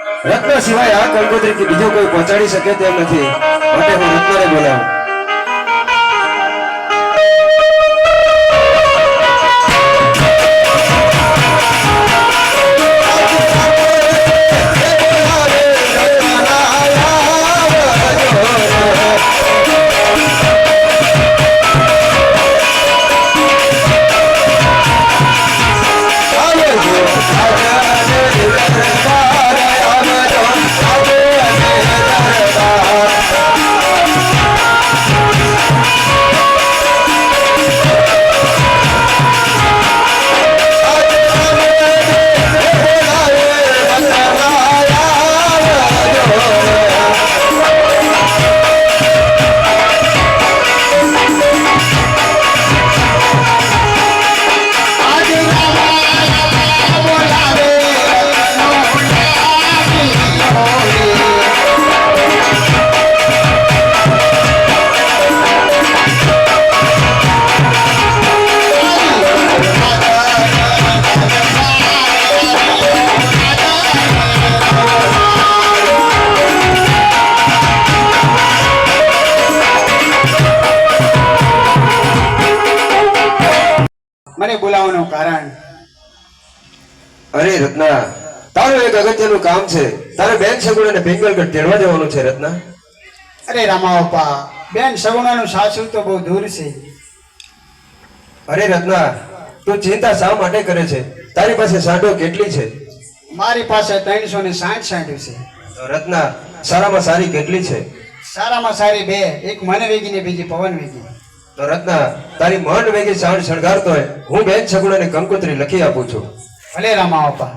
રત્ન સિવાય આ કંકોત્રી કે બીજો કોઈ પહોંચાડી શકે તેમ નથી, માટે હું રત્નને બોલાવું. મને બોલાવવાનું કારણ? અરે રત્ના, તારું એક અગત્યનું કામ છે. તારે બેન સગુણાને પિંગલગઢ તેડવા જવાનું છે રત્ના. અરે રામાપા, બેન સગુણાનું સાસુ તો બહુ દૂર છે. અરે રત્ના, તું ચિંતા શા માટે કરે છે? તારી પાસે સાંઢો કેટલી છે? મારી પાસે 360 સાંઢ છે. રત્ના, સારામાં સારી કેટલી છે? સારામાં સારી બે, એક મન વેગી ને બીજી પવન વેગી. તો રત્ના, તારી મન વેગી સાંઢ શણગારતો હોય હું બેન સગુણાને કંકોત્રી લખી આપું છું. ભલે રામાપા.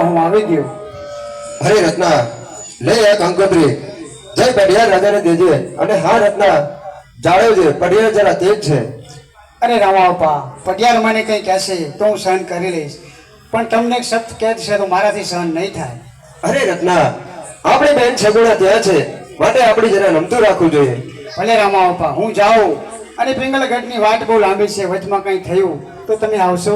હું આવી ગયો. અરે રત્ના, લે આ કંકોત્રી, જય પડિયાર રાજાને દેજે. અને હા રત્ના, જાળવજે, પડિયાર જરા તેજ છે. અરે રામાપા, પટિયાર મને કંઈ કહેશે તો હું સહન કરી લઈશ, પણ તમને એક સખ્ત કેદ છે તો મારાથી સહન નહીં થાય. અરે રત્ના, આપણે બેન સગુણા ત્યાં છે, માટે આપણે જરા નમતું રાખવું જોઈએ. ભલે રામાપા, હું જાઉં. અને પિંગલગઢની વાટ બહુ લાંબી છે, વચમાં કંઈ થયું તો તમે આવશો?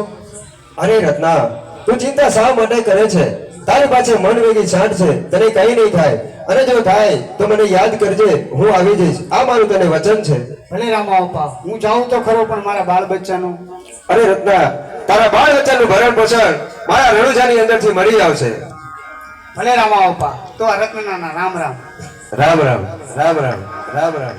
અરે રત્ના, તું ચિંતા શા માટે કરે છે? તારી પાસે મન વેગી સાંઢ છે, તને કઈ નહીં થાય. અને જો થાય તો મને યાદ કરજે, હું આવી જઈશ. આ મારું તને વચન છે. ભલે રામાપા, હું જાઉં તો ખરો, પણ મારા બાળ બચ્ચાનું? અરે રત્ના, તારા બાળ બચ્ચાનું ભરણ પોષણ મારા રણુજાની અંદરથી મળી આવશે. ભલે રામાપા, તો આ રત્નના રામ રામ. રામ રામ રામ રામ રામ રામ.